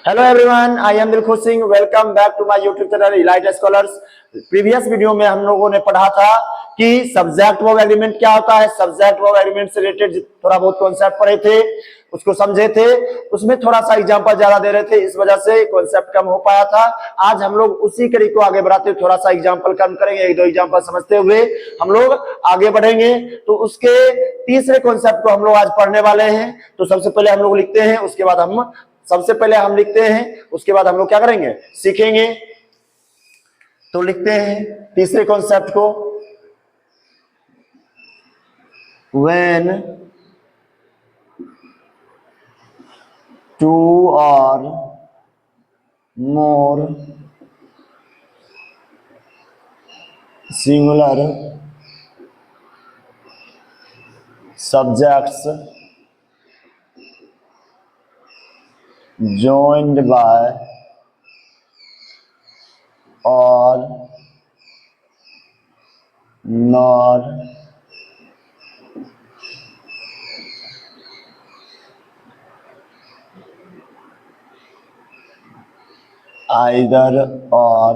Hello everyone, I am Dilkhush Singh. Welcome back to my YouTube channel elite scholars. Previous video में हम लोगों ने पढ़ा था कि सब्जेक्ट वर्ब एग्रीमेंट क्या होता है। सब्जेक्ट वर्ब एग्रीमेंट से रिलेटेड थोड़ा बहुत कॉन्सेप्ट पढ़े थे, उसको समझे थे। उसमें थोड़ा सा एग्जांपल ज्यादा दे रहे थे, इस वजह से कॉन्सेप्ट कम हो पाया था। आज हम लोग उसी कड़ी को आगे बढ़ाते हुए थोड़ा सा एग्जांपल कम करेंगे, एक दो एग्जांपल समझते हुए हम लोग आगे बढ़ेंगे। तो उसके तीसरे कॉन्सेप्ट को हम लोग आज पढ़ने वाले हैं। तो सबसे पहले हम लोग लिखते हैं, उसके बाद हम लिखते हैं, उसके बाद हम लोग क्या करेंगे, सीखेंगे। तो लिखते हैं तीसरे कॉन्सेप्ट को। When two or more singular subjects joined by or nor either or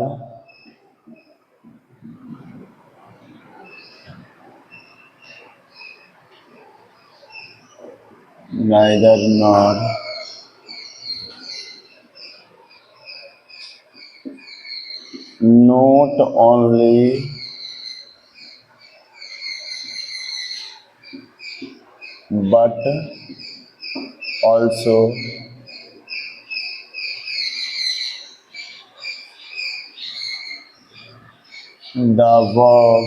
neither nor not only but also the verb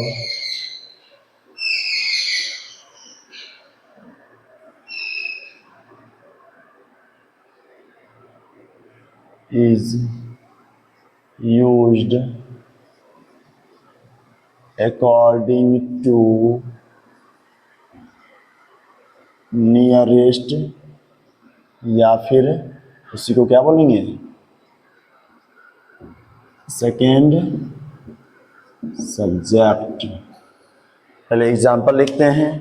is used according to nearest, या फिर उसी को क्या बोलेंगे, सेकेंड सब्जेक्ट। पहले एग्जांपल लिखते हैं।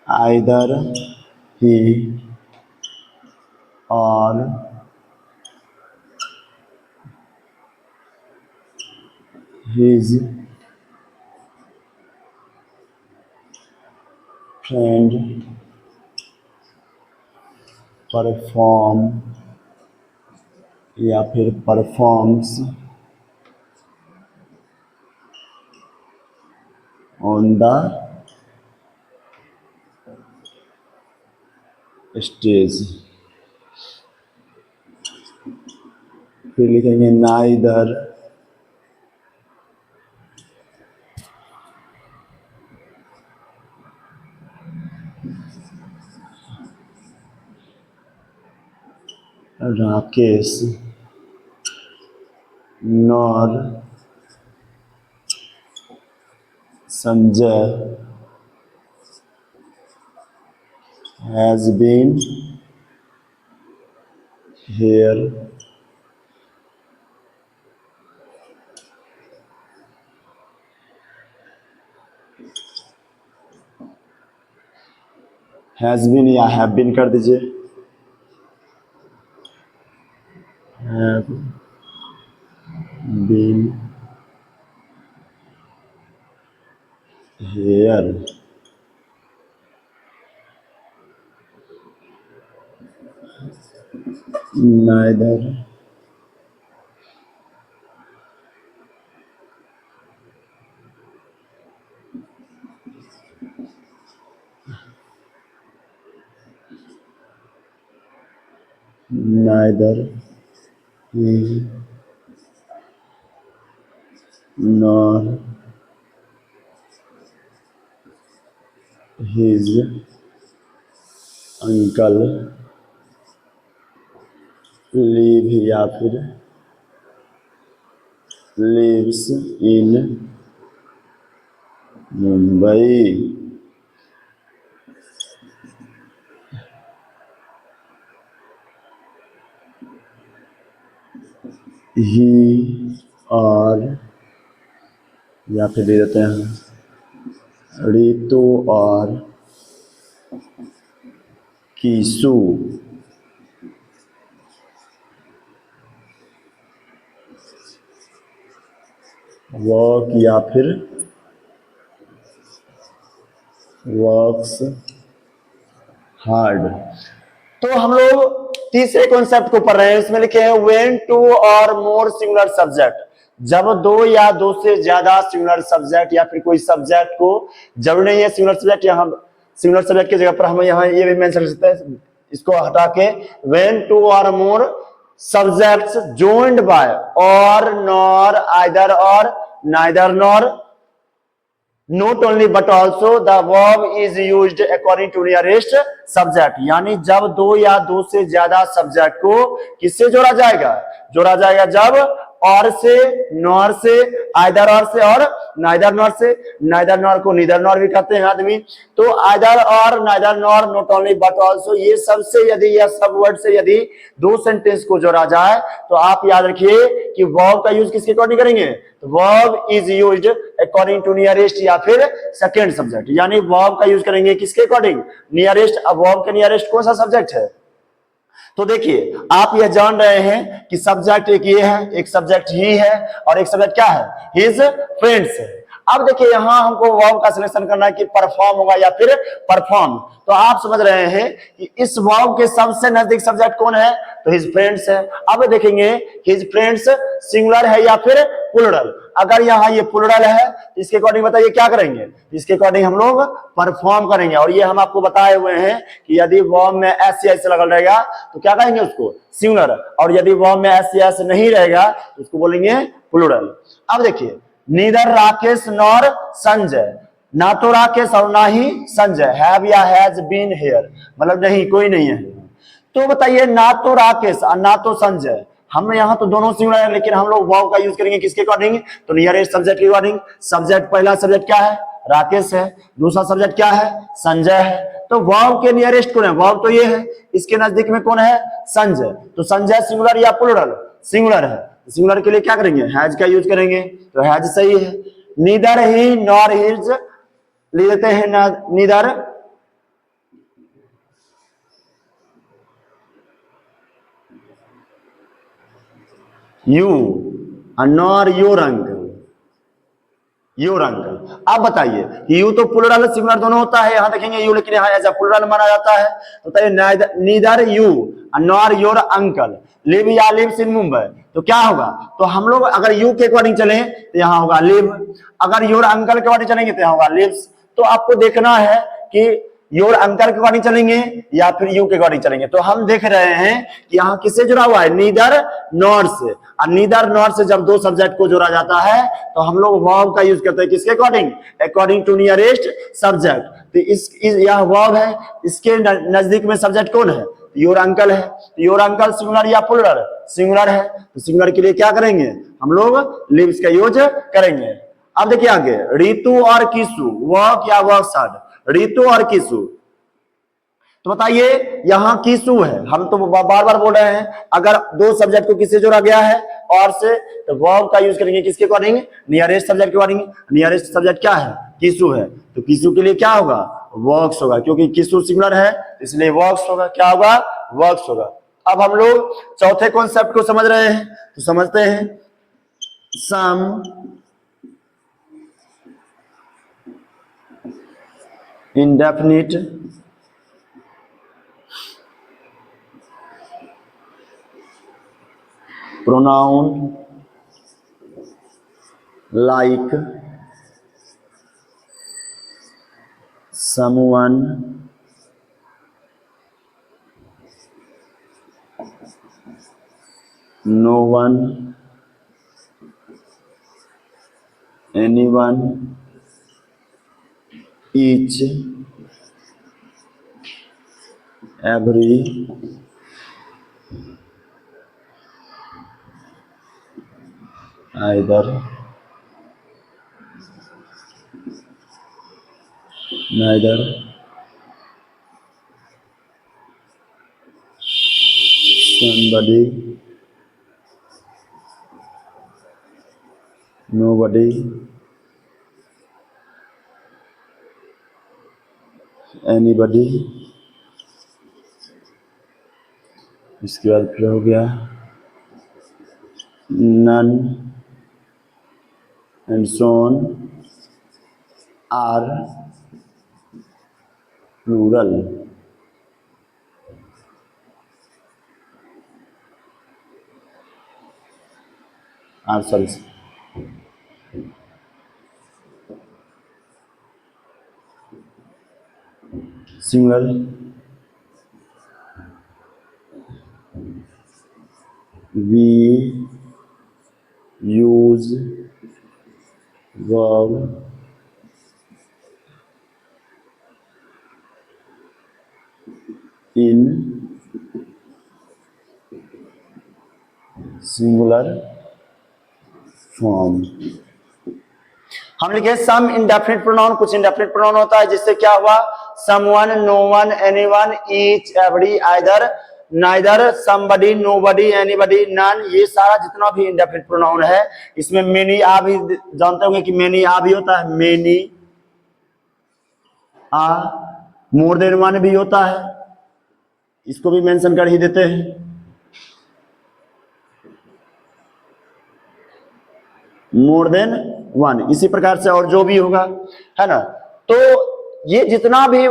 आइदर ही और his friend परफॉर्म या फिर परफॉर्म्स ऑन द स्टेज। फिर लिखेंगे neither Rakesh nor Sanjay has been here has been या हैव बीन कर दीजिए। Have been here neither neither he nor his uncle live या फिर lives in मुंबई। ही और या फिर दे देते हैं रितु और कीसु वर्क या फिर वर्क्स हार्ड। तो हम लोग तीसरे कॉन्सेप्ट को पढ़ रहे हैं। इसमें लिखे हैं when two or more singular subject, जब दो या दो से ज्यादा सिंगुलर सब्जेक्ट या फिर कोई सब्जेक्ट को, जरूरी नहीं है सिंगुलर सब्जेक्ट, यहाँ सिंगुलर सब्जेक्ट की जगह पर हम यहाँ ये भी मेंशन कर सकते हैं, इसको हटा के when two or more subjects joined by or nor either or neither nor not only but also the verb is used according to nearest subject। यानी जब दो या दो से ज्यादा सब्जेक्ट को किससे जोड़ा जाएगा, जोड़ा जाएगा जब और से, नॉर से, आइदर और से और नाइदर नॉर से। नाइदर नॉर को नीदर नॉर भी कहते हैं आदमी। तो आइदर और, neither nor, not only but also, ये सबसे यदि या सब वर्ड से यदि दो सेंटेंस को जोड़ा जाए तो आप याद रखिए कि वर्ब का यूज किसके अकॉर्डिंग करेंगे, तो verb is used according to nearest या फिर सेकंड सब्जेक्ट। यानी वर्ब का यूज करेंगे किसके अकॉर्डिंग, नियरेस्ट। अब वर्ब के नियरेस्ट कौन सा सब्जेक्ट है, तो देखिए आप यह जान रहे हैं कि सब्जेक्ट एक ये है, एक सब्जेक्ट ही है और एक सब्जेक्ट क्या है, हिज फ्रेंड्स है। अब देखिए यहां हमको वर्ब का सिलेक्शन करना है कि परफॉर्म होगा या फिर परफॉर्म। तो आप समझ रहे हैं कि इस वर्ब के सबसे नजदीक सब्जेक्ट कौन है, तो हिज फ्रेंड्स है। अब देखेंगे हिज फ्रेंड्स सिंगुलर है या फिर प्लूरल। अगर यहाँ ये प्लूरल है तो इसके अकॉर्डिंग बताइए क्या करेंगे, इसके अकॉर्डिंग हम लोग परफॉर्म करेंगे। और ये हम आपको बताए हुए हैं कि यदि वर्ब में एस या ऐसे लगल रहेगा तो क्या कहेंगे उसको, सिंगुलर। और यदि वर्ब में एस या ऐसे नहीं रहेगा तो उसको बोलेंगे प्लूरल। अब देखिए नीदर राकेश नॉर संजय, ना तो राकेश और ना ही संजय, हैव या हैज बीन हियर, मतलब नहीं कोई नहीं है। तो बताइए ना तो राकेश और ना तो संजय, हम यहाँ तो दोनों सिंगुलर है लेकिन हम लोग वर्ब का यूज करेंगे किसके अकॉर्डिंग, तो नियरेस्ट सब्जेक्ट के अकॉर्डिंग। सब्जेक्ट पहला सब्जेक्ट क्या है, राकेश है, दूसरा सब्जेक्ट क्या है, संजय है। तो वर्ब के नियरेस्ट कौन है, वर्ब तो ये है, इसके नजदीक में कौन है, संजय। तो संजय सिंगुलर या प्लूरल, सिंगुलर है। सिंगुलर के लिए क्या करेंगे, हैज का यूज करेंगे, तो हैज सही है। नीदर ही नॉर हिज ले लेते हैं ना, neither you nor your uncle, your uncle. अब बताइए यू तो प्लूरल सिंगुलर दोनों होता है, यहां देखेंगे यू, लेकिन यहाँ एज अ प्लूरल माना जाता है। तो बताइए neither you nor your uncle live या लिव्स इन मुंबई, तो क्या होगा, तो हम लोग अगर यू के अकॉर्डिंग चले तो यहाँ होगा लिव, अगर योर अंकल के अकॉर्डिंग चलेंगे तो यहाँ होगा लिव्स। तो आपको देखना है कि योर अंकल के अकॉर्डिंग चलेंगे या फिर यू के अकॉर्डिंग चलेंगे। तो हम देख रहे हैं कि यहाँ किससे जुड़ा हुआ है, नीदर नॉर से। और नीदर नॉर से जब दो सब्जेक्ट को जोड़ा जाता है तो हम लोग वर्ब का यूज करते हैं किसके according, according to nearest subject. तो यह वर्ब है, इसके नजदीक में सब्जेक्ट कौन है, योर अंकल है। तो योर अंकल सिंगुलर या प्लूरल, सिंगुलर है। तो सिंगुलर के लिए क्या करेंगे, हम लोग लिव्स का यूज करेंगे। अब देखिए आगे रितु और किसु, वर्क या वर्क साड, रितु और किसु। तो बताइए यहां किसु है, हम तो बार बार बोल रहे हैं अगर दो सब्जेक्ट को किससे जोड़ा गया है और से, तो वर्ब का यूज करेंगे किसके अकॉर्डिंग, नियरेस्ट सब्जेक्ट के अकॉर्डिंग। नियरेस्ट सब्जेक्ट क्या है, किसु है। तो किसु के लिए क्या होगा, वर्क्स होगा, क्योंकि किसु सिंगुलर है इसलिए वर्क्स होगा, क्या होगा, वर्क्स होगा। अब हम लोग चौथे कॉन्सेप्ट को समझ रहे हैं, तो समझते हैं सम indefinite pronoun like someone, no one, anyone, each, every, either, neither, somebody, nobody, anybody, इसके बाद फिर हो गया none and some are plural. Sorry, single, we use verb in singular form. हम लिखे सम इंडेफिनिट प्रोनाउन, कुछ इंडेफिनिट प्रोनाउन होता है जिससे क्या हुआ, someone, no one, anyone, each, every, either, neither, somebody, nobody, anybody, none, ये सारा जितना भी इंडेफिनिट प्रोनाउन है, इसमें मेनी आ भी जानते होंगे कि मेनी आ भी होता है, many a, more than one भी होता है, इसको भी मेंशन कर ही देते हैं, मोर देन वन, इसी प्रकार से और जो भी होगा, है ना। तो ये जितना भी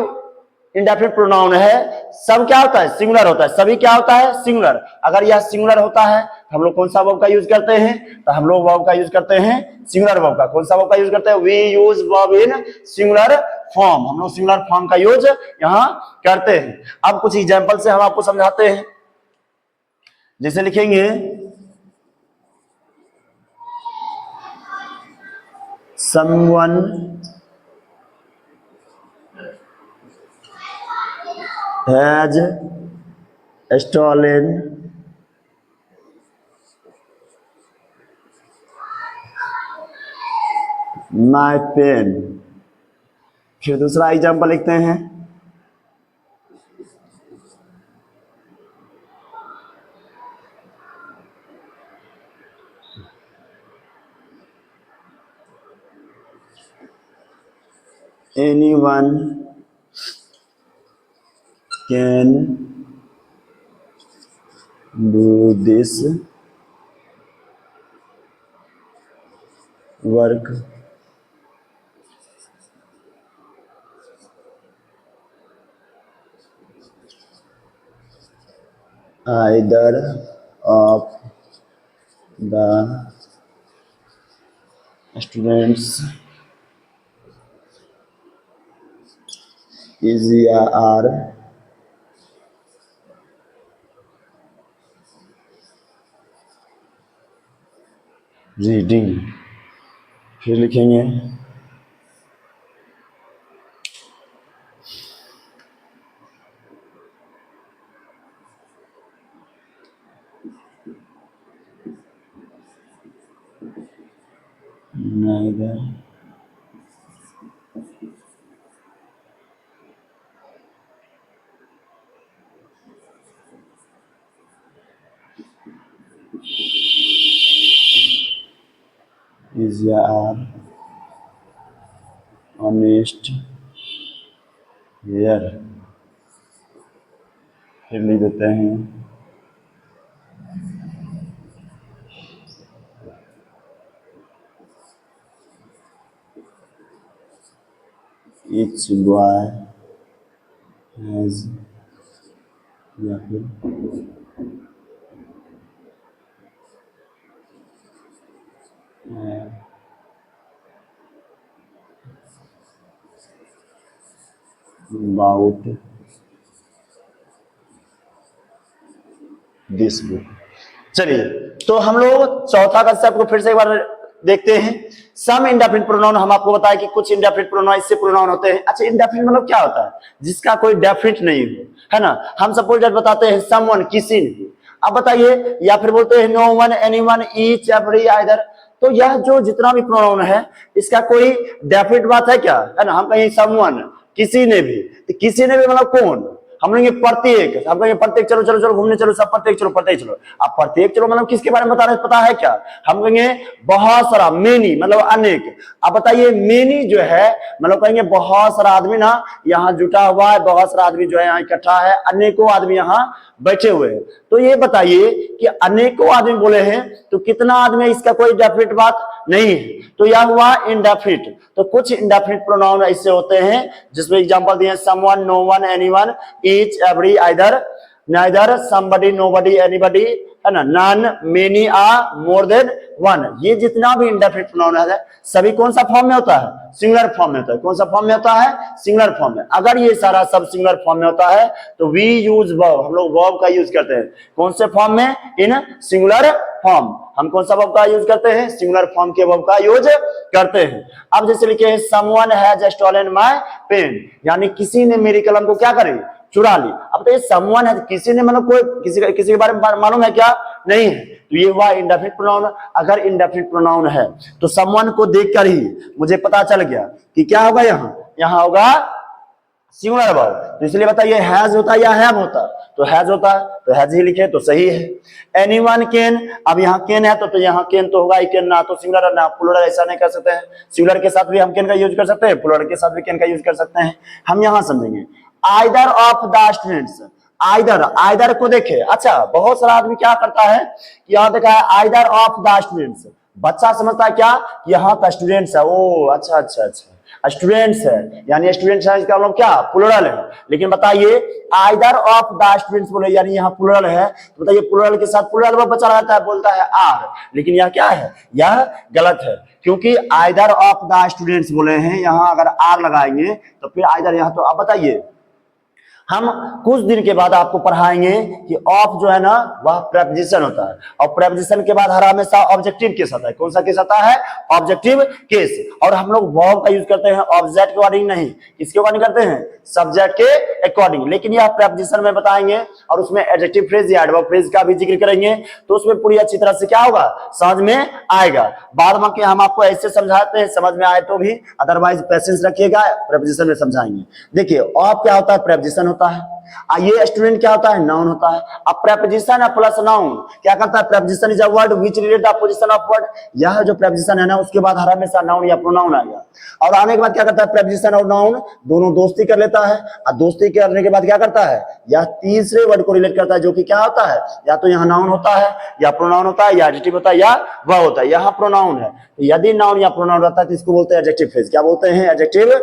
इंडेफिनिट प्रोनाउन है सब क्या होता है, सिंगुलर होता है, सभी क्या होता है, सिंगुलर। अगर यह सिंगुलर होता है हम लोग कौन सा वर्ब का यूज करते हैं, तो हम लोग वर्ब का यूज करते हैं सिंगुलर वर्ब का। कौन सा वर्ब का यूज करते हैं, we use verb in singular form, हम लोग सिंगुलर फॉर्म का यूज यहां करते हैं। अब कुछ एग्जांपल से हम आपको समझाते हैं, जैसे लिखेंगे someone has stolen my pen। फिर दूसरा एग्जांपल लिखते हैं, anyone can do this work either of the students is are reading। फिर लिखेंगे neither is are honest here। फिर लिख देते हैं each boy has, या फिर about दिस बुक। चलिए, तो हम लोग चौथा कंसेप्ट को फिर से एक बार देखते हैं। सम इंडेफिनिट प्रोनाउन, हम आपको बताया कि कुछ इंडेफिनिट प्रोनाउन इससे प्रोनाउन होते हैं। अच्छा, इंडेफिनिट मतलब क्या होता है, जिसका कोई डेफिनिट नहीं हो, है ना। हम सपोज दैट बताते हैं समवन, किसी ने, अब बताइए, या फिर बोलते हैं no one, anyone, each, every, either. तो यह जो जितना भी प्रोनाउन है इसका कोई डेफिनिट बात है क्या, है ना। हम कहें समवन, किसी ने भी, तो किसी ने भी मतलब कौन, हम कहेंगे प्रत्येक, हम कहेंगे प्रत्येक, चलो चलो चलो घूमने चलो, सब प्रत्येक चलो, प्रत्येक चलो। अब प्रत्येक चलो मतलब किसके बारे में बता रहे हैं, पता है क्या? हम कहेंगे बहुत सारा, मेनी मतलब अनेक। अब बताइए मेनी जो है मतलब कहेंगे बहुत सारा आदमी ना यहाँ जुटा हुआ है, बहुत सारा आदमी जो है यहाँ इकट्ठा है, अनेकों आदमी यहाँ बैठे हुए हैं। तो ये बताइए कि अनेकों आदमी बोले हैं तो कितना आदमी है, इसका कोई डेफिनेट बात नहीं है, तो यह हुआ इनडेफिनिट। तो कुछ इनडेफिनिट प्रोनाउन ऐसे होते हैं जिसमें एग्जांपल दिए someone, no one, anyone, each, every, either, neither, somebody, nobody, anybody, है ना, none, many, a, more than one. ये जितना भी इंडेफिनिट प्रोनाउन है सभी कौन सा फॉर्म में होता है? सिंगुलर फॉर्म में होता है। कौन सा फॉर्म में होता है? सिंगुलर फॉर्म में। अगर ये सारा सब सिंगुलर फॉर्म में होता है तो वी यूज वर्ब, हम लोग वर्ब का यूज करते हैं। कौन से फॉर्म में? In singular form. हम कौन सा वर्ब का यूज करते हैं? सिंगुलर फॉर्म के वर्ब का यूज करते हैं। अब जैसे लिखे someone has stolen my pen, यानी किसी ने मेरी कलम को क्या करे? चुरा ली। अब तो ये समवन है, किसी ने मतलब कोई किसी के बारे में मालूम है क्या? नहीं है, तो ये हुआ इंडेफिनिट प्रोनाउन। अगर इंडेफिनिट प्रोनाउन है तो समवन को देखकर ही मुझे पता चल गया कि क्या होगा, यहाँ होगा सिंगुलर वर्ब। तो इसलिए बताइए हैज होता है या हैव होता? तो हैज होता है, तो हैज ही लिखे तो सही है। एनीवन कैन, अब यहाँ कैन है तो यहाँ कैन तो होगा ही कैन, ना तो सिंगुलर ना प्लुरल, ऐसा नहीं कर सकते हैं। सिंगुलर के साथ भी हम कैन का यूज कर सकते हैं, प्लुरल के साथ भी कैन का यूज कर सकते हैं। हम यहाँ समझेंगे either of the students. Either को देखे, अच्छा बहुत सारा आदमी क्या करता है कि यहाँ देखा है आइदर ऑफ द स्टूडेंट्स, बच्चा समझता है क्या कि यहाँ का स्टूडेंट्स है, ओ अच्छा अच्छा अच्छा स्टूडेंट्स है, यानी स्टूडेंट्स है इसका मतलब क्या? प्लुरल है। लेकिन बताइए आइदर ऑफ द स्टूडेंट्स बोले यानी यहाँ प्लुरल है, तो बताइए प्लुरल के साथ प्लुरल वर्ब बचा रहता है, बोलता है आर, लेकिन यह क्या है? यह गलत है, क्योंकि आइदर ऑफ द स्टूडेंट्स बोले हैं, यहाँ अगर आर लगाएंगे तो फिर आइदर, यहाँ तो अब बताइए हम कुछ दिन के बाद आपको पढ़ाएंगे कि ऑफ जो है ना वह प्रेपोजिशन होता है, और प्रेपोजिशन के बाद हर हमेशा ऑब्जेक्टिव केस आता है। कौन सा केस आता है? Objective case. और हम लोग वर्ब का यूज करते हैं ऑब्जेक्ट के अकॉर्डिंग नहीं, किसके अकॉर्डिंग करते हैं? सब्जेक्ट के अकॉर्डिंग। लेकिन यह प्रेपोजिशन में बताएंगे और उसमें एडजेक्टिव फ्रेज या एडवर्ब फ्रेज का भी जिक्र करेंगे, तो उसमें पूरी अच्छी तरह से क्या होगा? समझ में आएगा। बाद में हम आपको ऐसे समझाते हैं, समझ में आए तो भी, अदरवाइज पेशेंस रखिएगा, प्रेपोजिशन में समझाएंगे। देखिए ऑफ क्या होता है? प्रेपोजिशन होता है। ये स्टूडेंट क्या होता है? नाउन होता है। अब प्रेपोजिशन है प्लस नाउन क्या करता है? Preposition is a word which relate the position of word. यह जो प्रेपोजिशन है ना उसके बाद हर हमेशा नाउन या प्रोनाउन आएगा, और आने के बाद क्या करता है? प्रेपोजिशन और नाउन दोनों दोस्ती कर लेता है, और दोस्ती करने के बाद क्या करता है? यह तीसरे वर्ड को रिलेट करता है, जो कि क्या होता है? या तो यहाँ नाउन होता है, या प्रोनाउन होता है, या एडजेक्टिव होता है, या वर्ब होता है। यहाँ प्रोनाउन है, यदि नाउन या प्रोनाउन रहता है तो इसको बोलते हैं एडजेक्टिव फ्रेज। क्या बोलते हैं? Adjective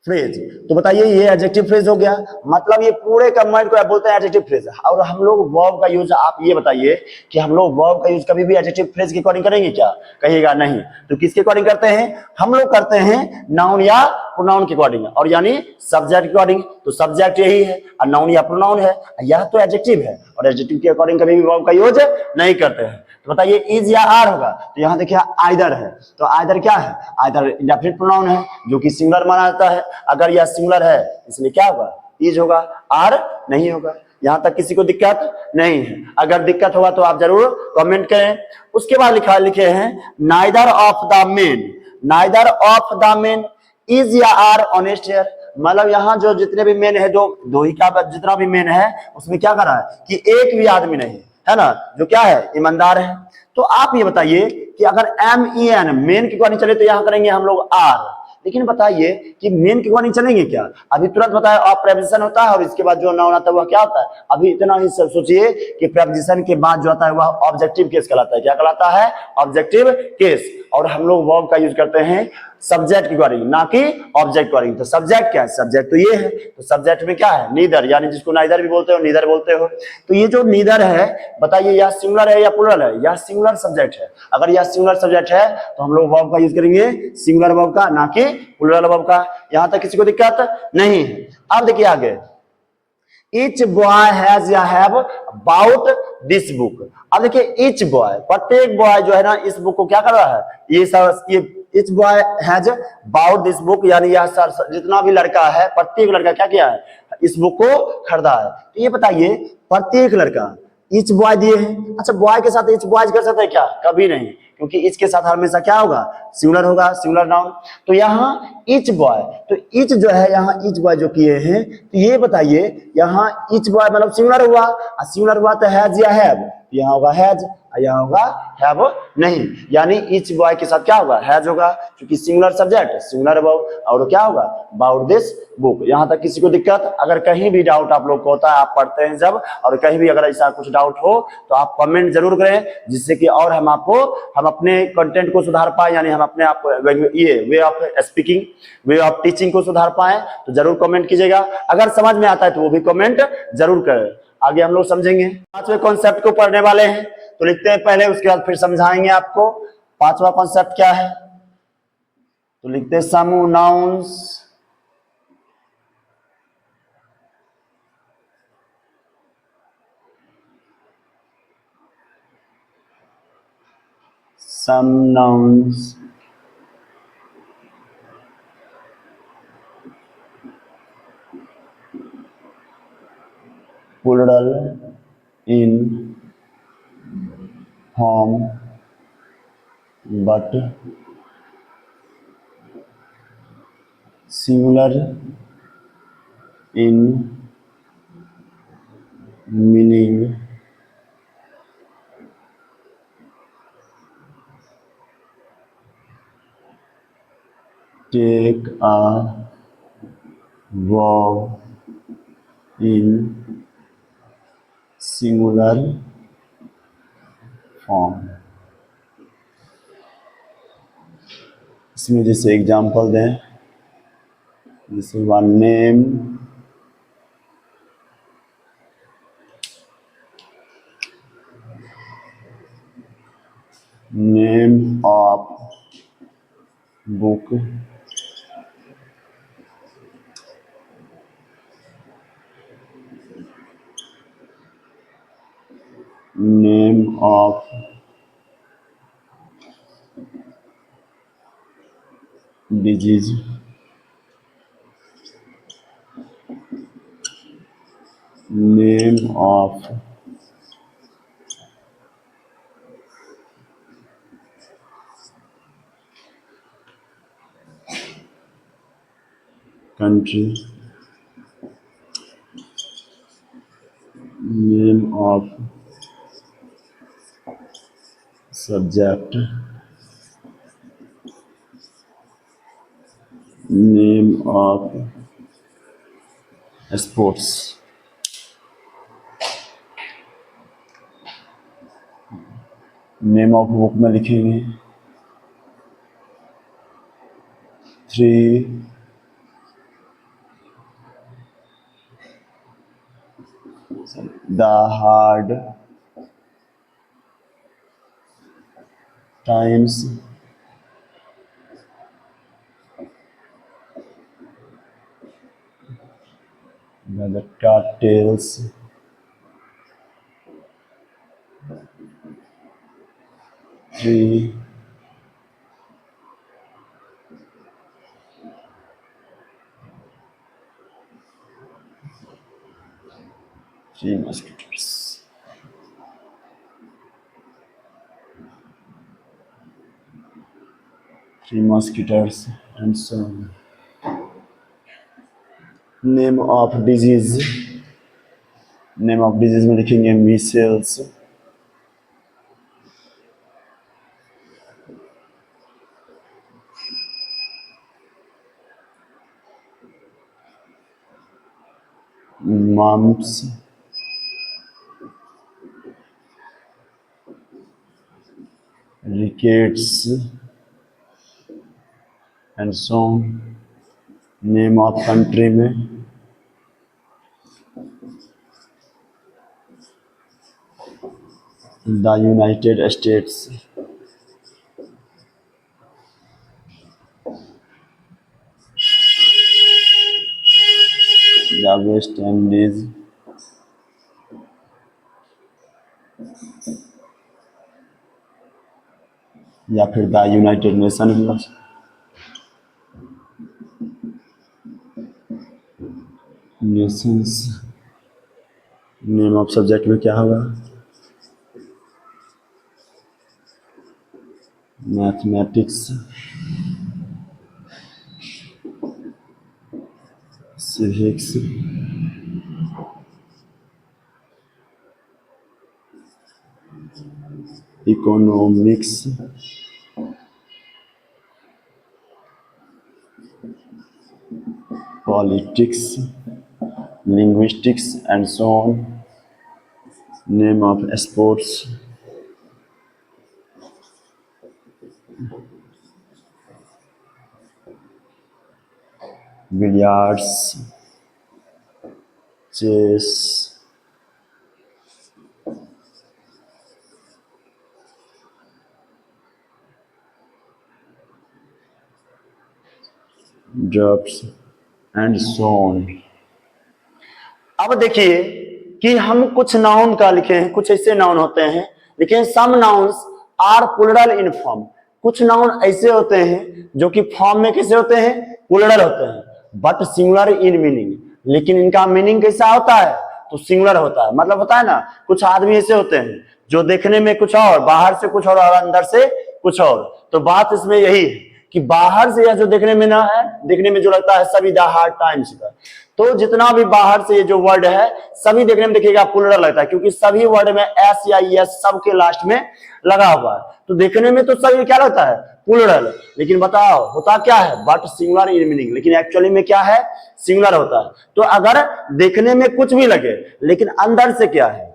phrase. तो बताइए ये एडजेक्टिव फ्रेज हो गया, मतलब ये पूरे कंबाइंड को बोलते हैं एडजेक्टिव फ्रेज। और हम लोग वर्ब का यूज, आप ये बताइए कि हम लोग वर्ब का यूज कभी भी एडजेक्टिव फ्रेज के अकॉर्डिंग करेंगे क्या? कहिएगा नहीं। तो किसके अकॉर्डिंग करते हैं? हम लोग करते हैं नाउन या प्रोनाउन के अकॉर्डिंग, और यानी सब्जेक्ट के अकॉर्डिंग। तो सब्जेक्ट यही है और नाउन या प्रोनाउन है, यह तो एडजेक्टिव है, और एडजेक्टिव के अकॉर्डिंग कभी भी वर्ब का यूज नहीं करते हैं। तो बताइए इज या आर होगा, तो यहाँ देखिए आइदर है, तो आइदर क्या है? आइदर इंडेफिनिट प्रोनाउन है जो कि सिंगुलर माना जाता है। अगर यह सिंगुलर है इसलिए क्या होगा? इज होगा, आर नहीं होगा। यहाँ तक किसी को दिक्कत नहीं है? अगर दिक्कत होगा तो आप जरूर कमेंट करें। उसके बाद लिखे हैं neither of the main, neither of the main is या आर ऑनेस्ट हियर। मतलब यहाँ जो जितने भी मेन है, दो ही का जितना भी मेन है उसमें क्या कर रहा है कि एक भी आदमी नहीं है ना जो क्या है? ईमानदार है। तो आप ये बताइए कि अगर MEN मेन की अकॉर्डिंग चले तो यहाँ करेंगे हम लोग आर, लेकिन बताइए कि मेन के अकॉर्डिंग चलेंगे क्या? अभी तुरंत बताया ऑफ प्रेपोजिशन होता है और इसके बाद जो नाउन आता है वह क्या होता है? अभी इतना ही सोचिए कि प्रेपोजिशन के बाद जो आता है वह ऑब्जेक्टिव केस कहलाता है। क्या कहलाता है? Objective case. और हम लोग वर्ब का यूज करते हैं सब्जेक्ट के अकॉर्डिंग, ना कि ऑब्जेक्ट के अकॉर्डिंग। तो सब्जेक्ट क्या है? सब्जेक्ट तो ये है, तो सब्जेक्ट में क्या है? नीदर, यानी जिसको नाइदर भी बोलते हो, नीदर बोलते हो। तो ये जो नीदर है बताइए यह सिंगुलर है या प्लुरल है? यह सिंगुलर सब्जेक्ट है। अगर यह सिंगुलर सब्जेक्ट है तो हम लोग वर्ब का यूज करेंगे सिंगुलर वर्ब का, ना कि प्लुरल वर्ब का। यहां तक किसी को दिक्कत नहीं है। अब देखिए आगे, Each boy has या have about this book। अब देखिए each boy, प्रत्येक बॉय जो है ना इस बुक को क्या कर रहा है? ये each boy has about this book, यानी यह जितना भी लड़का है, प्रत्येक लड़का क्या किया है? इस बुक को खरीदा है। तो ये बताइए प्रत्येक लड़का each boy दिए हैं, अच्छा बॉय के साथ each boys कर सकते हैं क्या? कभी नहीं। क्योंकि इच के साथ हमेशा क्या होगा, सिंगुलर होगा, सिंगुलर नाउन। तो यहाँ इच बॉय, तो इच जो है यहाँ इच बॉय जो किए हैं, तो ये बताइए यहाँ इच बॉय मतलब सिंगुलर हुआ, और सिंगुलर हुआ तो हैज या हैव, यहाँ होगा हैज, यहाँ होगा हैव नहीं, यानी इच बॉय के साथ क्या होगा, हैज होगा, क्योंकि सिंगुलर सब्जेक्ट सिंगुलर वर्ब, और क्या होगा, अबाउट दिस बुक। यहाँ तक किसी को दिक्कत? अगर कहीं भी डाउट आप लोग को होता है, आप पढ़ते हैं जब, और कहीं भी अगर ऐसा कुछ डाउट हो तो आप कमेंट जरूर करें, जिससे कि और हम अपने कंटेंट को सुधार पाए, यानी हम अपने आप ये way of speaking, way of teaching को सुधार पाए, तो जरूर कमेंट कीजिएगा। अगर समझ में आता है तो वो भी कमेंट जरूर करें। आगे हम लोग समझेंगे, पांचवें कॉन्सेप्ट को पढ़ने वाले हैं, तो लिखते हैं पहले, उसके बाद फिर समझाएंगे आपको। पांचवा कॉन्सेप्ट क्या है, तो लिखते हैं समूह nouns, some nouns plural in form but singular in meaning, take a verb in singular form। इसमें जैसे एग्जाम्पल दें, जैसे one name, name of book, name of disease, name of country, name of subject, name of sports। Name of book में लिखेंगे 3 the hard times the cattails, 3 mosquitoes। Three mosquitoes and so on। Name of disease, name of disease में लिखेंगे measles, mumps, rickets and so on। Name of country में the United States, the West Indies, या फिर the United Nations. Name of subject में क्या होगा, mathematics, civics, economics, politics, linguistics and so on, name of sports, billiards, chess, drafts and so on। अब देखिए कि हम कुछ नाउन का लिखे हैं, कुछ ऐसे नाउन होते हैं, लिखे some nouns are plural in form. कुछ नाउन ऐसे होते हैं जो कि फॉर्म में कैसे होते हैं, प्लूरल होते हैं, बट सिंगुलर इन मीनिंग। लेकिन इनका मीनिंग कैसा होता है, तो सिंगुलर होता है। मतलब होता है ना, कुछ आदमी ऐसे होते हैं जो देखने में कुछ और, बाहर से कुछ और अंदर से कुछ और। तो बात इसमें यही है कि बाहर से यह जो देखने में ना है, देखने में जो लगता है सभी द हार्ड टाइम्स का, तो जितना भी बाहर से ये जो वर्ड है सभी देखने में देखिएगा प्लूरल लगता है, क्योंकि सभी वर्ड में एस या एस सबके लास्ट में लगा हुआ है। तो देखने में तो सभी क्या लगता है, प्लूरल। लेकिन बताओ होता क्या है, बट सिंगुलर इन मीनिंग। लेकिन एक्चुअली में क्या है, सिंगुलर होता है। तो अगर देखने में कुछ भी लगे लेकिन अंदर से क्या है,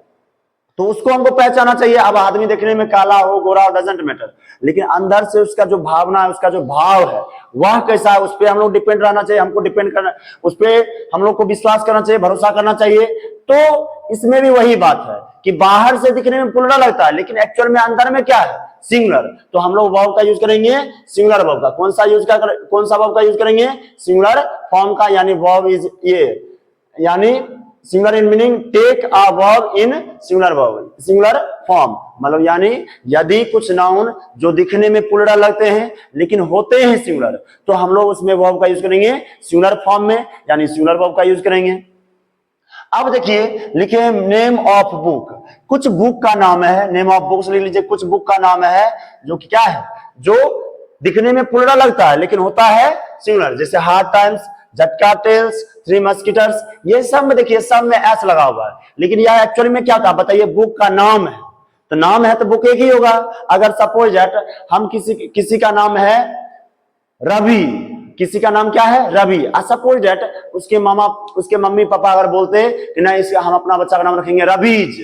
तो उसको हमको पहचाना चाहिए। अब आदमी देखने में काला हो, गोरा हो, डजंट मैटर, लेकिन अंदर से उसका जो भावना है, उसका जो भाव है वह कैसा है, उस पर हम लोग डिपेंड रहना चाहिए। हमको डिपेंड करना, उस पर हम लोग को विश्वास करना चाहिए, भरोसा करना चाहिए। तो इसमें भी वही बात है कि बाहर से दिखने में प्लूरल लगता है लेकिन एक्चुअल में अंदर में क्या है, सिंगुलर। तो हम लोग वर्ब का यूज करेंगे, सिंगुलर वर्ब का। कौन सा वर्ब का यूज करेंगे, सिंगुलर फॉर्म का, यानी वर्ब इज ये, यानी singular in meaning take a verb in singular form. मतलब यानी यदि कुछ नाउन जो दिखने में प्लूरल लगते हैं लेकिन होते हैं सिंगुलर, तो हम लोग उसमें वर्ब का यूज करेंगे सिंगुलर फॉर्म में, यानी सिंगुलर वर्ब का यूज करेंगे। अब देखिए लिखे नेम ऑफ बुक। कुछ बुक का नाम है, नेम ऑफ बुक्स लिख लीजिए। कुछ बुक का नाम है जो कि क्या है, जो दिखने में प्लूरल लगता है लेकिन होता है सिंगुलर, जैसे हार्ड टाइम्स, झटका टेल्स, थ्री मस्किटर्स। ये सब में देखिए सब में एस लगा हुआ है, लेकिन यह एक्चुअली में क्या था बताइए, बुक का नाम है। तो नाम है तो बुक एक ही होगा। अगर सपोज दैट हम किसी का नाम है रवि, किसी का नाम क्या है, रवि। सपोज दैट उसके मम्मी पापा अगर बोलते कि नहीं इसका हम अपना बच्चा का नाम रखेंगे रवीज,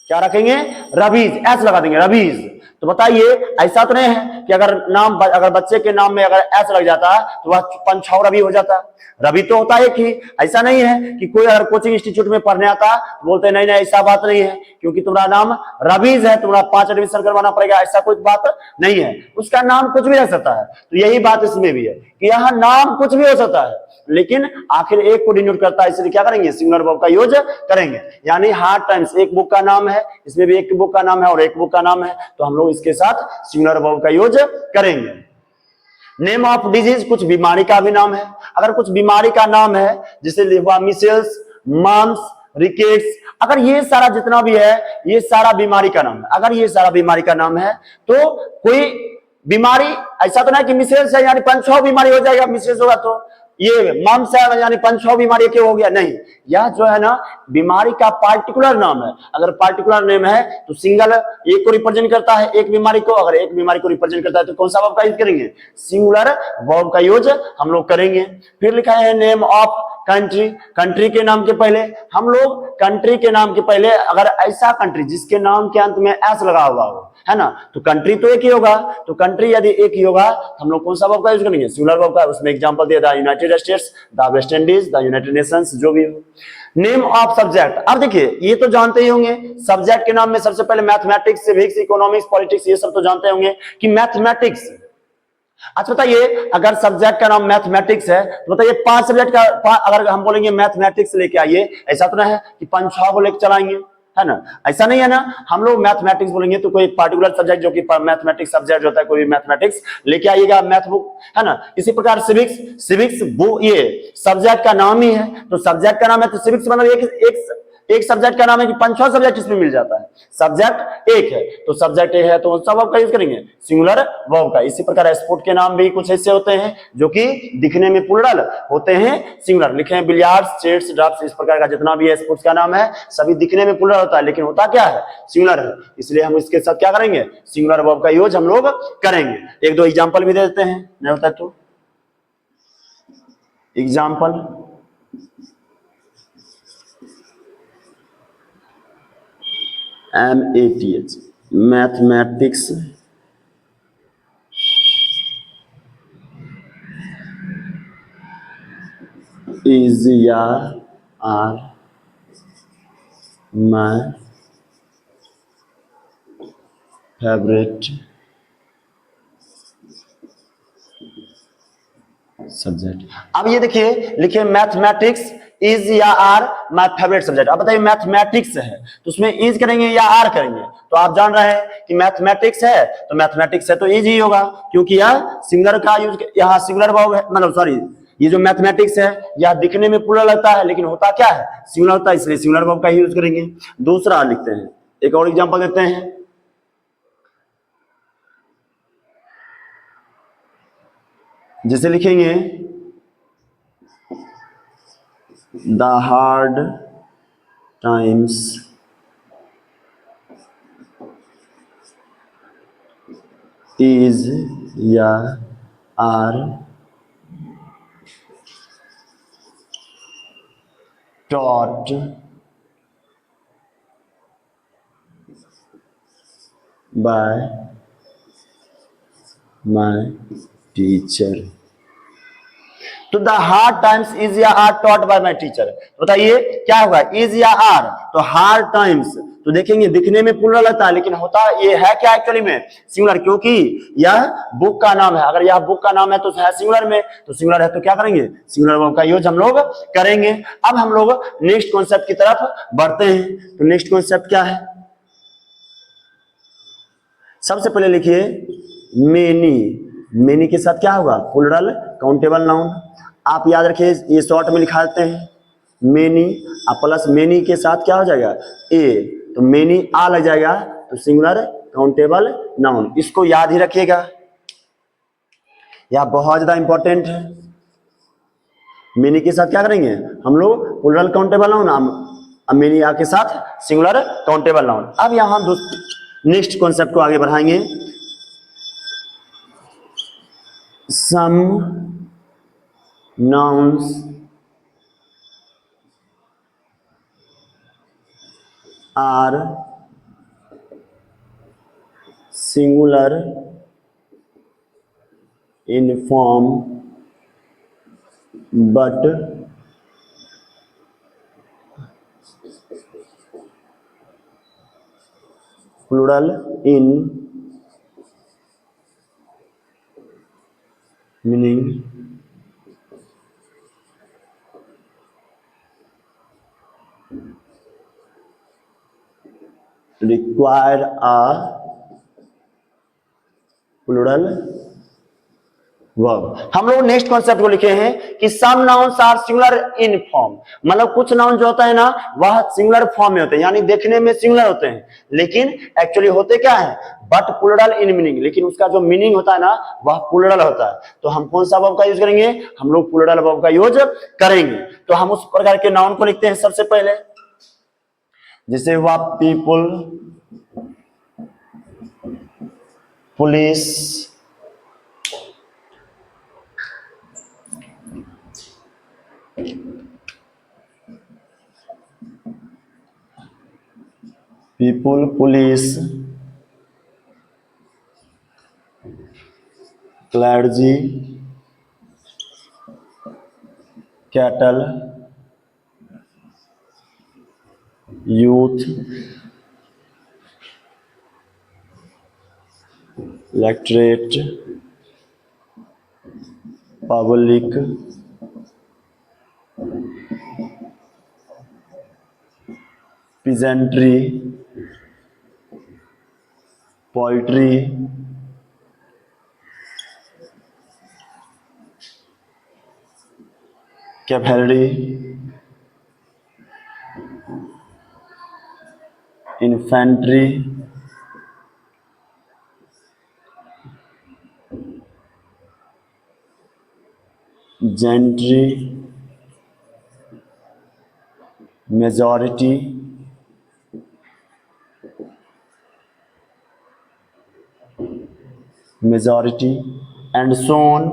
क्या रखेंगे, रवीज, एस लगा देंगे, रवीज। तो बताइए ऐसा तो नहीं है कि अगर बच्चे के नाम में अगर एस लग जाता तो वह पंछौ रवि हो जाता। रवि तो होता है कि ऐसा नहीं है कि कोई अगर कोचिंग इंस्टीट्यूट में पढ़ने आता बोलते नहीं ऐसा बात नहीं है, क्योंकि तुम्हारा नाम रवीज है, तुम्हारा 5 एडमिशन करवाना पड़ेगा, ऐसा कोई बात नहीं है। उसका नाम कुछ भी रह सकता है। तो यही बात इसमें भी है कि यहाँ नाम कुछ भी हो सकता है लेकिन आखिर एक को डिनोट करता है, इसलिए क्या करेंगे, सिंगुलर वर्ब का यूज करेंगे। यानी हार्ड टाइम्स एक बुक का नाम है, इसमें भी एक बुक का नाम है और एक बुक का नाम है, तो हम लोग इसके साथ सिंगुलर वर्ब का यूज करेंगे। नेम ऑफ डिजीज, कुछ बीमारी का भी नाम है। अगर कुछ बीमारी का नाम है जैसे मिसेल्स, मम्स, रिकेट्स, अगर ये सारा जितना भी है ये सारा बीमारी का नाम है। अगर ये सारा बीमारी का नाम है तो कोई बीमारी ऐसा तो नहीं कि मिसेल्स है यानी पंछौ बीमारी हो जाएगा, मिसेल्स होगा तो ये मम्स है यानी पंछौ बीमारी क्यों हो गया, नहीं। यह जो है ना बीमारी का पार्टिकुलर नाम है। अगर पार्टिकुलर नेम है तो सिंगल एक को रिप्रेजेंट करता है, एक बीमारी को। अगर एक बीमारी को रिप्रेजेंट करता है तो कौन सा वर्ब का यूज करेंगे, सिंगुलर वर्ब का यूज हम लोग करेंगे। फिर लिखा है नेम ऑफ कंट्री। कंट्री के नाम के पहले हम लोग, कंट्री के नाम के पहले अगर ऐसा कंट्री जिसके नाम के अंत में एस लगा हुआ हो, है ना, तो कंट्री तो एक ही होगा। तो कंट्री यदि एक ही होगा तो हम लोग कौन सा वर्ब का यूज करेंगे, सिंगुलर वर्ब का। उसमें एग्जांपल दिया था United States, the West Indies, the United Nations, जो भी हो। नेम ऑफ सब्जेक्ट, अब देखिए ये तो जानते ही होंगे सब्जेक्ट के नाम में सबसे पहले मैथमेटिक्स, सिविक्स, इकोनॉमिक्स, पॉलिटिक्स, ये सब तो जानते होंगे कि मैथमेटिक्स। अच्छा बताइए अगर सब्जेक्ट का नाम मैथमेटिक्स है तो बताइए 5 सब्जेक्ट का अगर हम बोलेंगे मैथमेटिक्स लेके आइए, ऐसा तो नहीं है कि 5-6 को लेके चलाएंगे, है ना, ऐसा नहीं है ना। हम लोग मैथमेटिक्स बोलेंगे तो कोई पार्टिकुलर सब्जेक्ट जो कि मैथमेटिक्स सब्जेक्ट होता है, कोई मैथमेटिक्स लेके आइएगा, मैथ बुक, है ना। इसी प्रकार सिविक्स वो ये सब्जेक्ट का नाम ही है, तो सब्जेक्ट का नाम है तो सिविक्स मतलब एक सब्जेक्ट का नाम है कि 5 सब्जेक्ट इसमें मिल जाता है, सब्जेक्ट एक है तो सब्जेक्ट एक है तो सब वर्ब का यूज करेंगे सिंगुलर वर्ब का। इसी प्रकार स्पोर्ट के नाम भी कुछ ऐसे होते हैं जो कि दिखने में प्लूरल होते हैं सिंगुलर, लिखे हैं बिलियर्ड्स, चेस, ड्राफ्ट, इस प्रकार का जितना भी है स्पोर्ट्स का नाम है सभी दिखने में प्लूरल होता है लेकिन होता क्या है सिंगुलर है, इसलिए हम इसके साथ क्या करेंगे सिंगुलर वर्ब का यूज हम लोग करेंगे। एक दो एग्जांपल भी दे देते हैं, नहीं होता तो एग्जाम्पल, MATH मैथमेटिक्स, इज या आर माय फेवरेट सब्जेक्ट। अब ये देखिए लिखिए मैथमेटिक्स इज या आर माय फेवरेट सब्जेक्ट। अब बताइए मैथमेटिक्स है तो उसमें इज करेंगे या आर करेंगे, तो आप जान रहे हैं कि मैथमेटिक्स है तो मैथमेटिक्स है तो इज ही होगा क्योंकि यह सिंगुलर का यूज, यहाँ सिंगुलर वर्ब है, मतलब सॉरी ये जो मैथमेटिक्स है यह दिखने में प्लूरल लगता है लेकिन होता क्या है सिंगुलर होता है, इसलिए सिंगुलर वर्ब का ही यूज करेंगे। दूसरा लिखते हैं, एक और एग्जांपल देते हैं, जैसे लिखेंगे द हार्ड टाइम्स इज या are taught by my teacher। तो द हार्ड टाइम्स इज या are taught by my teacher, बताइए क्या होगा इज या आर, तो हार्ड टाइम्स तो देखेंगे दिखने में प्लूरल लगता है लेकिन होता ये है क्या एक्चुअली में सिंगुलर, क्योंकि यह बुक का नाम है, अगर यह बुक का नाम है तो है सिंगुलर में, तो सिंगुलर है तो क्या करेंगे सिंगुलर वर्ब का यूज हम लोग करेंगे। अब हम लोग नेक्स्ट कॉन्सेप्ट की तरफ बढ़ते हैं, तो नेक्स्ट कॉन्सेप्ट क्या है, सबसे पहले लिखिए मेनी, मेनी के साथ क्या होगा प्लूरल काउंटेबल नाउन, आप याद रखिए ये शॉर्ट में लिखा देते हैं मेनी, अब प्लस मेनी के साथ क्या हो जाएगा ए, तो मेनी आ लग जाएगा तो सिंगुलर काउंटेबल नाउन, इसको याद ही रखिएगा, यह बहुत ज्यादा इंपॉर्टेंट है। मेनी के साथ क्या करेंगे हम लोग प्लूरल काउंटेबल नाउन, मेनी आ के साथ सिंगुलर काउंटेबल नाउन। अब यहां नेक्स्ट कॉन्सेप्ट को आगे बढ़ाएंगे, सम nouns are singular in form but plural in meaning। require a plural verb। हम लोग नेक्स्ट कॉन्सेप्ट को लिखे हैं कि some nouns are singular in form, मतलब कुछ नाउन जो होता है ना वह सिंगुलर फॉर्म में होते हैं, यानी देखने में सिंगुलर होते हैं लेकिन एक्चुअली होते क्या है बट प्लूरल इन मीनिंग, लेकिन उसका जो मीनिंग होता है ना वह प्लूरल होता है। तो हम कौन सा वर्ब का यूज करेंगे, हम लोग प्लूरल वर्ब का यूज करेंगे। तो हम उस प्रकार के नाउन को लिखते हैं सबसे पहले, जैसे हुआ people, police, people, police, clergy, cattle, youth, electorate, public, peasantry, poetry, cavalry, infantry, gentry, majority, and so on.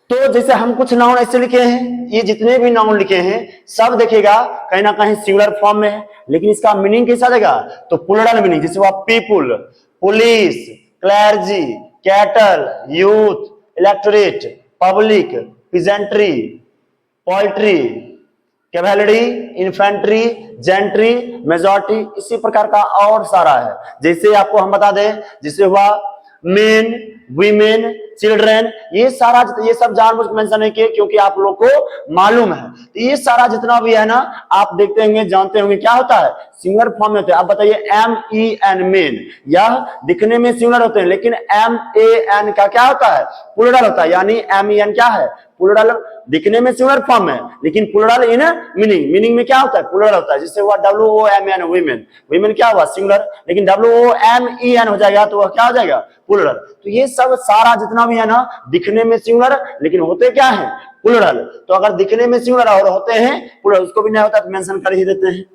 तो जैसे हम कुछ नाउन ऐसे लिखे हैं, ये जितने भी नाउन लिखे हैं सब देखिएगा कहीं ना कहीं सिंगुलर फॉर्म में है, लेकिन इसका मीनिंग कैसा देगा, तो प्लूरल मीनिंग। जैसे वो people, police, clergy, cattle, youth, electorate, public, peasantry, poultry, cavalry, infantry, gentry, majority, इसी प्रकार का और सारा है। जैसे आपको हम बता दें, जैसे हुआ मेन, वीमेन, चिल्ड्रेन, ये सारा ये सब जानबूझ मेंशन नहीं किए क्योंकि आप लोग को मालूम है। तो ये सारा जितना भी है ना, आप देखते होंगे, जानते होंगे क्या होता है, सिंगुलर फॉर्म में होते हैं। आप बताइए एम ई एन, मेन, यह दिखने में सिंगुलर होते हैं, लेकिन एम ए एन का क्या होता है, प्लूरल होता है। यानी एम ई एन क्या है, प्लूरल, दिखने में सिंगुलर फॉर्म है लेकिन प्लूरल इन मीनिंग, मीनिंग में क्या होता है, प्लूरल होता है। जिससे हुआ W O M N, women, women क्या हुआ सिंगुलर, लेकिन W O M E N हो जाएगा तो वह क्या हो जाएगा, प्लूरल। तो ये सब सारा जितना भी है ना, दिखने में सिंगुलर लेकिन होते क्या है, प्लूरल। तो अगर दिखने में सिंगुलर और होते हैं प्लूरल, उसको भी नहीं होता तो मेंशन कर ही देते हैं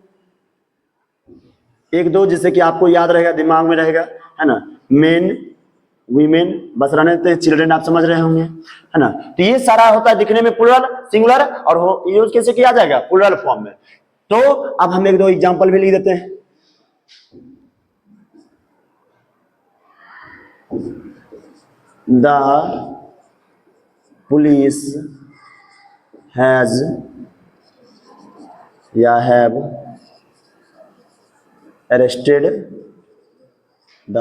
एक दो, जिससे कि आपको याद रहेगा, दिमाग में रहेगा, है ना। मेन, वीमेन, बस रहने देते हैं, चिल्ड्रन आप समझ रहे होंगे, है ना। तो ये सारा होता है दिखने में प्लूरल, सिंगुलर, और यूज कैसे किया जाएगा, प्लूरल फॉर्म में। तो अब हम एक दो एग्जांपल भी लिख देते हैं। द पुलिस हैज या हैव अरेस्टेड द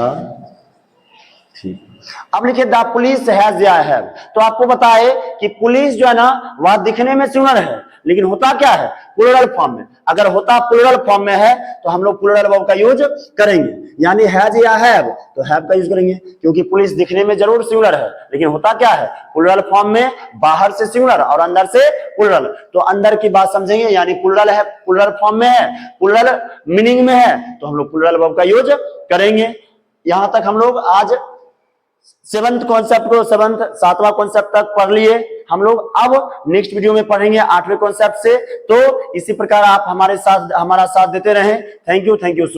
थीफ। अब लिखिए द पुलिस हैज या हैव। तो आपको बताए कि पुलिस जो है ना, वह दिखने में सिंगुलर है लेकिन होता क्या है, प्लूरल फॉर्म में। अगर होता प्लूरल फॉर्म में है तो हम लोग प्लूरल वर्ब का यूज करेंगे, यानी हैज या हैव, तो हैव का यूज करेंगे क्योंकि पुलिस दिखने में जरूर सिंगुलर है लेकिन होता क्या है, प्लूरल फॉर्म में, बाहर से सिंगुलर और अंदर से प्लूरल। तो अंदर की बात समझेंगे, यानी प्लूरल है, प्लूरल फॉर्म में है, प्लूरल मीनिंग में है, तो हम लोग प्लूरल वर्ब का यूज करेंगे। यहां तक हम लोग आज सेवंथ कॉन्सेप्ट को, सातवां कॉन्सेप्ट तक पढ़ लिए हम लोग। अब नेक्स्ट वीडियो में पढ़ेंगे 8वें कॉन्सेप्ट से। तो इसी प्रकार आप हमारे साथ, हमारा साथ देते रहें। Thank you.